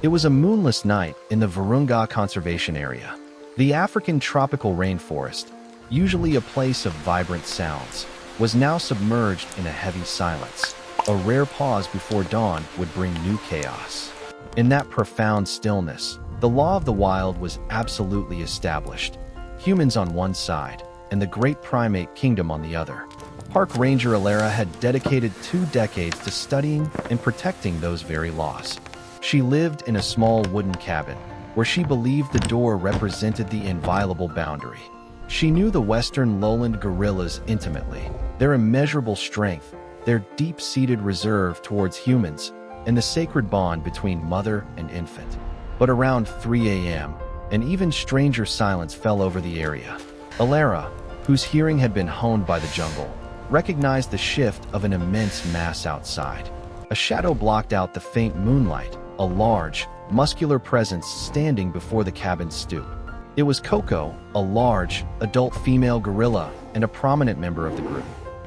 It was a moonless night in the Virunga conservation area. The African tropical rainforest, usually a place of vibrant sounds, was now submerged in a heavy silence. A rare pause before dawn would bring new chaos. In that profound stillness, the law of the wild was absolutely established. Humans on one side, and the great primate kingdom on the other. Park Ranger Elara had dedicated 2 decades to studying and protecting those very laws. She lived in a small wooden cabin, where she believed the door represented the inviolable boundary. She knew the western lowland gorillas intimately, their immeasurable strength, their deep-seated reserve towards humans, and the sacred bond between mother and infant. But around 3 a.m., an even stranger silence fell over the area. Elara, whose hearing had been honed by the jungle, recognized the shift of an immense mass outside. A shadow blocked out the faint moonlight, a large, muscular presence standing before the cabin's stoop. It was Koko, a large, adult female gorilla and a prominent member of the group.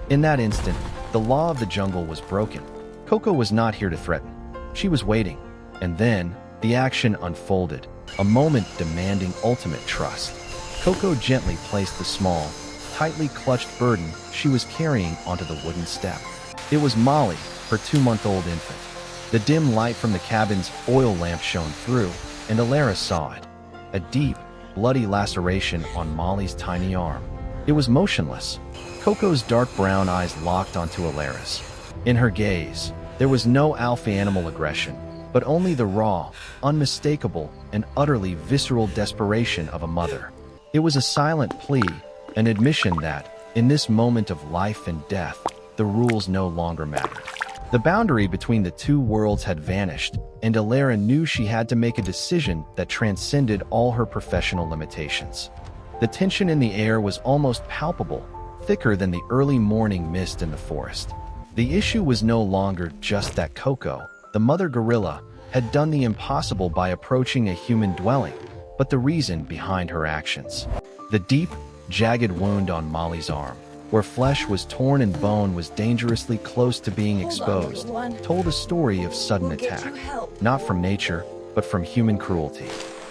In that instant, the law of the jungle was broken. Koko was not here to threaten. She was waiting. And then, the action unfolded, a moment demanding ultimate trust. Koko gently placed the small, tightly clutched burden she was carrying onto the wooden step. It was Molly, her 2-month-old infant. The dim light from the cabin's oil lamp shone through, and Elara saw it. A deep, bloody laceration on Molly's tiny arm. It was motionless. Koko's dark brown eyes locked onto Elara's. In her gaze, there was no alpha animal aggression, but only the raw, unmistakable, and utterly visceral desperation of a mother. It was a silent plea, an admission that, in this moment of life and death, the rules no longer mattered. The boundary between the two worlds had vanished, and Elara knew she had to make a decision that transcended all her professional limitations. The tension in the air was almost palpable, thicker than the early morning mist in the forest. The issue was no longer just that Koko, the mother gorilla, had done the impossible by approaching a human dwelling, but the reason behind her actions. The deep, jagged wound on Molly's arm, where flesh was torn and bone was dangerously close to being exposed, told a story of sudden attack, not from nature, but from human cruelty.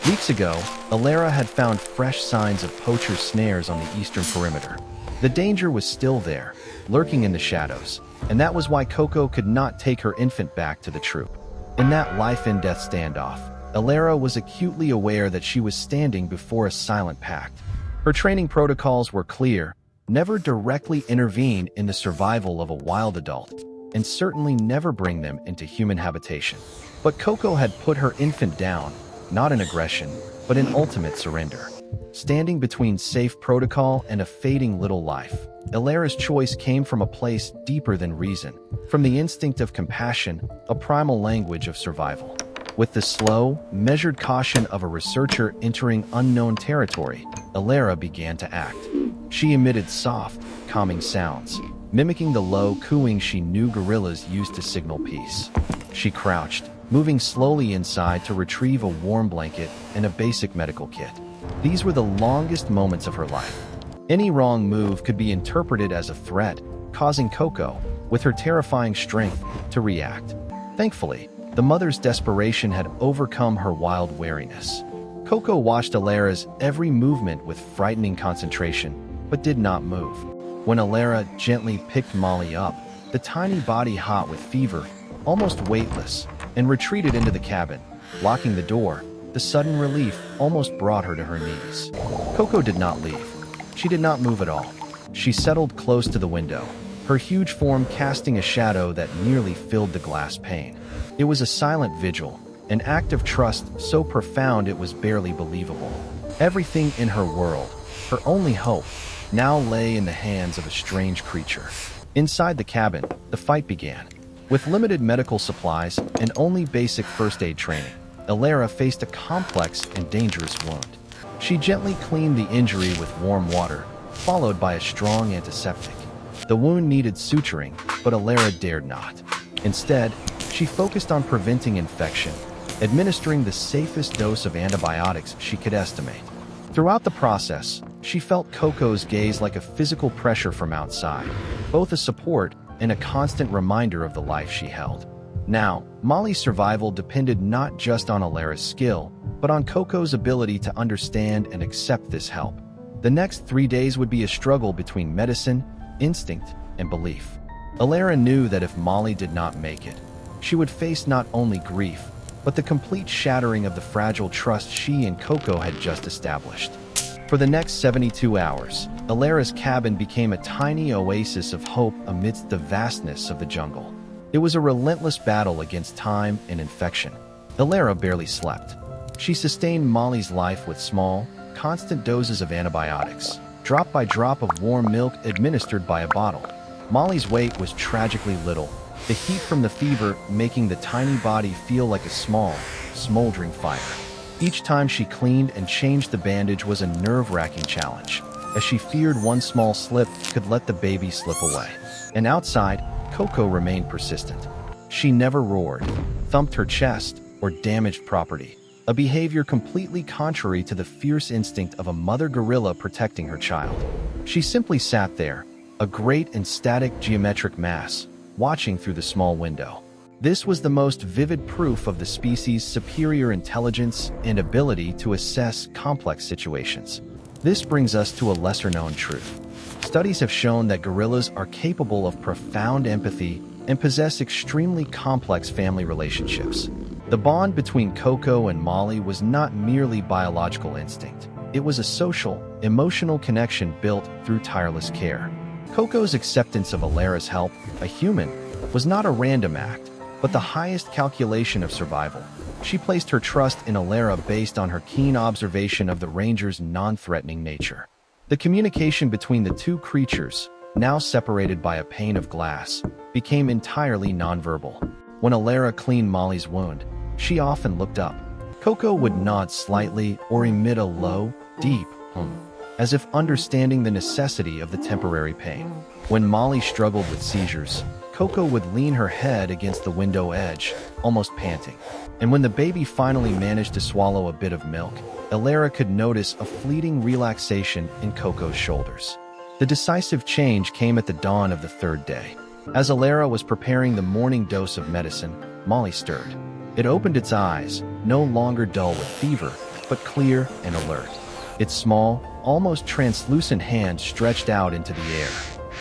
Weeks ago, Elara had found fresh signs of poacher snares on the eastern perimeter. The danger was still there, lurking in the shadows, and that was why Koko could not take her infant back to the troop. In that life-and-death standoff, Elara was acutely aware that she was standing before a silent pact. Her training protocols were clear: never directly intervene in the survival of a wild adult, and certainly never bring them into human habitation. But Koko had put her infant down, not in aggression, but in ultimate surrender. Standing between safe protocol and a fading little life, Elara's choice came from a place deeper than reason, from the instinct of compassion, a primal language of survival. With the slow, measured caution of a researcher entering unknown territory, Elara began to act. She emitted soft, calming sounds, mimicking the low cooing she knew gorillas used to signal peace. She crouched, moving slowly inside to retrieve a warm blanket and a basic medical kit. These were the longest moments of her life. Any wrong move could be interpreted as a threat, causing Koko, with her terrifying strength, to react. Thankfully, the mother's desperation had overcome her wild wariness. Koko watched Elara's every movement with frightening concentration, but did not move. When Elara gently picked Molly up, the tiny body hot with fever, almost weightless, and retreated into the cabin, locking the door, the sudden relief almost brought her to her knees. Koko did not leave. She did not move at all. She settled close to the window, her huge form casting a shadow that nearly filled the glass pane. It was a silent vigil, an act of trust so profound it was barely believable. Everything in her world, her only hope, now lay in the hands of a strange creature. Inside the cabin, the fight began. With limited medical supplies and only basic first aid training, Elara faced a complex and dangerous wound. She gently cleaned the injury with warm water, followed by a strong antiseptic. The wound needed suturing, but Elara dared not. Instead, she focused on preventing infection, administering the safest dose of antibiotics she could estimate. Throughout the process, she felt Koko's gaze like a physical pressure from outside, both a support and a constant reminder of the life she held. Now, Molly's survival depended not just on Elara's skill, but on Koko's ability to understand and accept this help. The next 3 days would be a struggle between medicine, instinct, and belief. Elara knew that if Molly did not make it, she would face not only grief, but the complete shattering of the fragile trust she and Koko had just established. For the next 72 hours, Elara's cabin became a tiny oasis of hope amidst the vastness of the jungle. It was a relentless battle against time and infection. Elara barely slept. She sustained Molly's life with small, constant doses of antibiotics, drop by drop of warm milk administered by a bottle. Molly's weight was tragically little, the heat from the fever making the tiny body feel like a small, smoldering fire. Each time she cleaned and changed the bandage was a nerve-wracking challenge, as she feared one small slip could let the baby slip away. And outside, Koko remained persistent. She never roared, thumped her chest, or damaged property, a behavior completely contrary to the fierce instinct of a mother gorilla protecting her child. She simply sat there, a great and static geometric mass, watching through the small window. This was the most vivid proof of the species' superior intelligence and ability to assess complex situations. This brings us to a lesser-known truth. Studies have shown that gorillas are capable of profound empathy and possess extremely complex family relationships. The bond between Koko and Molly was not merely biological instinct. It was a social, emotional connection built through tireless care. Koko's acceptance of Elara's help, a human, was not a random act, but the highest calculation of survival. She placed her trust in Elara based on her keen observation of the ranger's non-threatening nature. The communication between the two creatures, now separated by a pane of glass, became entirely nonverbal. When Elara cleaned Molly's wound, she often looked up. Koko would nod slightly or emit a low, deep hum, as if understanding the necessity of the temporary pain. When Molly struggled with seizures, Koko would lean her head against the window edge, almost panting. And when the baby finally managed to swallow a bit of milk, Elara could notice a fleeting relaxation in Koko's shoulders. The decisive change came at the dawn of the third day. As Elara was preparing the morning dose of medicine, Molly stirred. It opened its eyes, no longer dull with fever, but clear and alert. Its small, almost translucent hand stretched out into the air.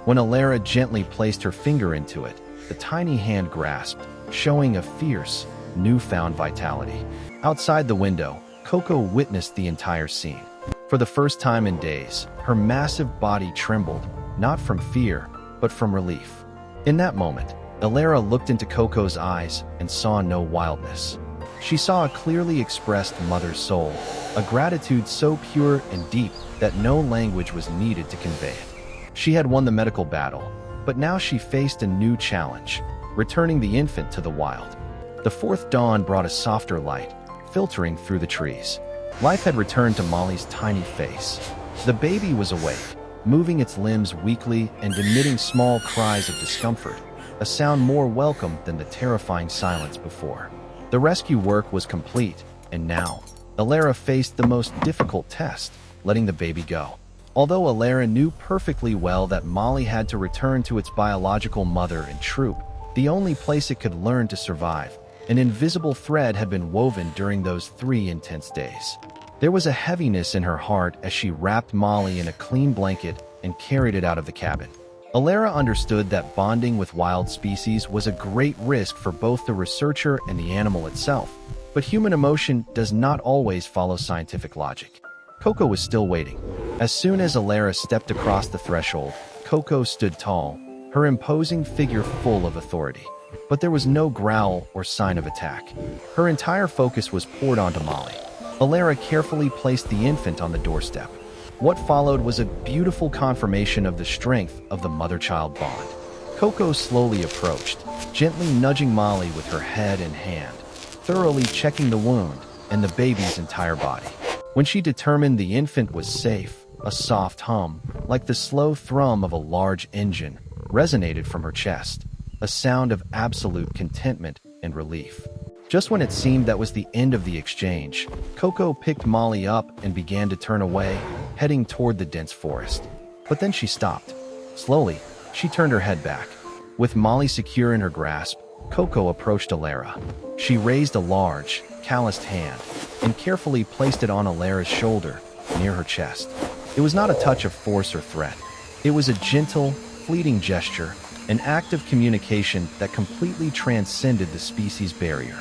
When Elara gently placed her finger into it, the tiny hand grasped, showing a fierce, newfound vitality. Outside the window, Koko witnessed the entire scene. For the first time in days, her massive body trembled, not from fear, but from relief. In that moment, Elara looked into Koko's eyes and saw no wildness. She saw a clearly expressed mother's soul, a gratitude so pure and deep that no language was needed to convey it. She had won the medical battle, but now she faced a new challenge, returning the infant to the wild. The fourth dawn brought a softer light, filtering through the trees. Life had returned to Molly's tiny face. The baby was awake, moving its limbs weakly and emitting small cries of discomfort, a sound more welcome than the terrifying silence before. The rescue work was complete, and now, Elara faced the most difficult test, letting the baby go. Although Elara knew perfectly well that Molly had to return to its biological mother and troop, the only place it could learn to survive, an invisible thread had been woven during those 3 intense days. There was a heaviness in her heart as she wrapped Molly in a clean blanket and carried it out of the cabin. Elara understood that bonding with wild species was a great risk for both the researcher and the animal itself, but human emotion does not always follow scientific logic. Koko was still waiting. As soon as Elara stepped across the threshold, Koko stood tall, her imposing figure full of authority. But there was no growl or sign of attack. Her entire focus was poured onto Molly. Elara carefully placed the infant on the doorstep. What followed was a beautiful confirmation of the strength of the mother-child bond. Koko slowly approached, gently nudging Molly with her head and hand, thoroughly checking the wound and the baby's entire body. When she determined the infant was safe, a soft hum, like the slow thrum of a large engine, resonated from her chest, a sound of absolute contentment and relief. Just when it seemed that was the end of the exchange, Koko picked Molly up and began to turn away, heading toward the dense forest. But then she stopped. Slowly, she turned her head back. With Molly secure in her grasp, Koko approached Elara. She raised a large, calloused hand and carefully placed it on Elara's shoulder, near her chest. It was not a touch of force or threat. It was a gentle, fleeting gesture, an act of communication that completely transcended the species barrier.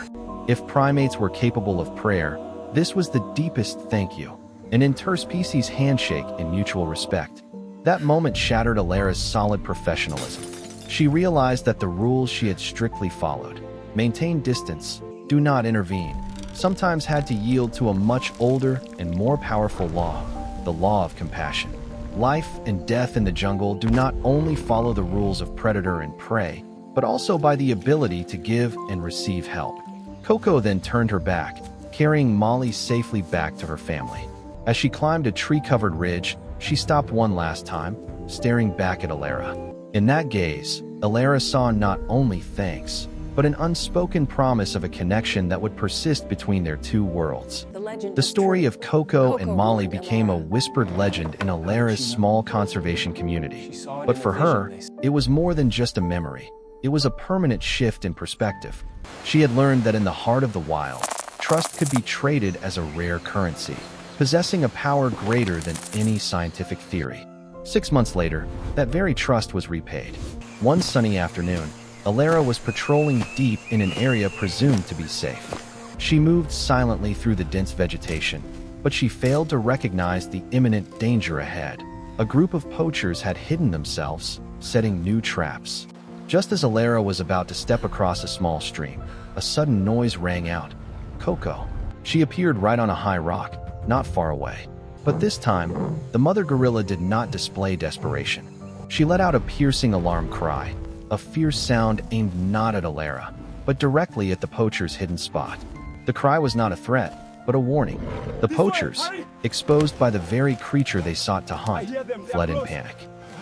If primates were capable of prayer, this was the deepest thank you, an interspecies handshake in mutual respect. That moment shattered Elara's solid professionalism. She realized that the rules she had strictly followed, maintain distance, do not intervene, sometimes had to yield to a much older and more powerful law, the law of compassion. Life and death in the jungle do not only follow the rules of predator and prey, but also by the ability to give and receive help. Koko then turned her back, carrying Molly safely back to her family. As she climbed a tree-covered ridge, she stopped one last time, staring back at Elara. In that gaze, Elara saw not only thanks, but an unspoken promise of a connection that would persist between their two worlds. The story of Koko and Molly became a whispered legend in Elara's small conservation community. But for her, it was more than just a memory. It was a permanent shift in perspective. She had learned that in the heart of the wild, trust could be traded as a rare currency, possessing a power greater than any scientific theory. 6 months later, that very trust was repaid. One sunny afternoon, Elara was patrolling deep in an area presumed to be safe. She moved silently through the dense vegetation, but she failed to recognize the imminent danger ahead. A group of poachers had hidden themselves, setting new traps. Just as Elara was about to step across a small stream, a sudden noise rang out. Koko. She appeared right on a high rock, not far away. But this time, the mother gorilla did not display desperation. She let out a piercing alarm cry, a fierce sound aimed not at Elara, but directly at the poacher's hidden spot. The cry was not a threat, but a warning. The poachers, exposed by the very creature they sought to hunt, fled in panic.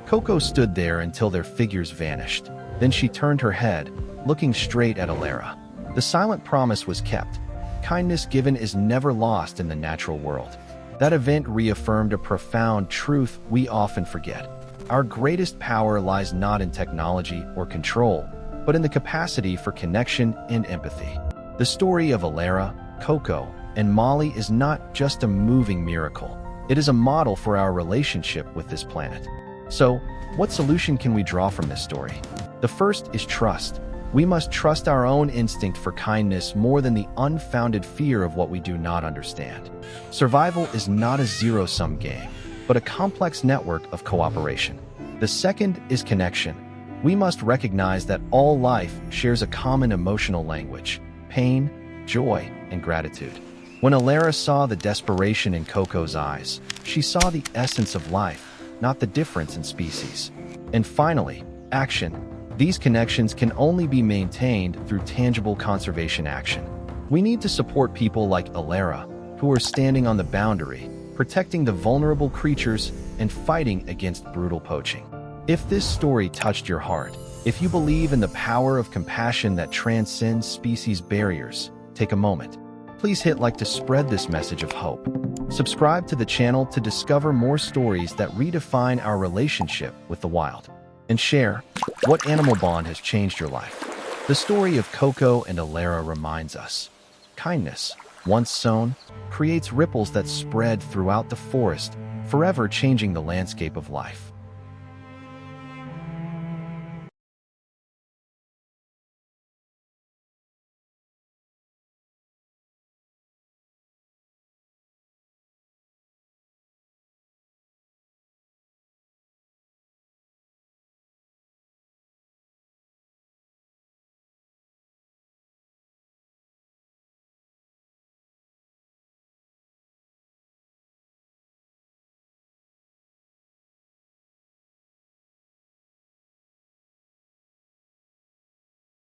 Koko stood there until their figures vanished. Then she turned her head, looking straight at Elara. The silent promise was kept. Kindness given is never lost in the natural world. That event reaffirmed a profound truth we often forget. Our greatest power lies not in technology or control, but in the capacity for connection and empathy. The story of Elara, Koko, and Molly is not just a moving miracle. It is a model for our relationship with this planet. So, what solution can we draw from this story? The first is trust. We must trust our own instinct for kindness more than the unfounded fear of what we do not understand. Survival is not a zero-sum game, but a complex network of cooperation. The second is connection. We must recognize that all life shares a common emotional language: pain, joy, and gratitude. When Elara saw the desperation in Koko's eyes, she saw the essence of life, not the difference in species. And finally, action. These connections can only be maintained through tangible conservation action. We need to support people like Elara, who are standing on the boundary, protecting the vulnerable creatures and fighting against brutal poaching. If this story touched your heart, if you believe in the power of compassion that transcends species barriers, take a moment. Please hit like to spread this message of hope. Subscribe to the channel to discover more stories that redefine our relationship with the wild. And share, what animal bond has changed your life? The story of Koko and Elara reminds us. Kindness, once sown, creates ripples that spread throughout the forest, forever changing the landscape of life.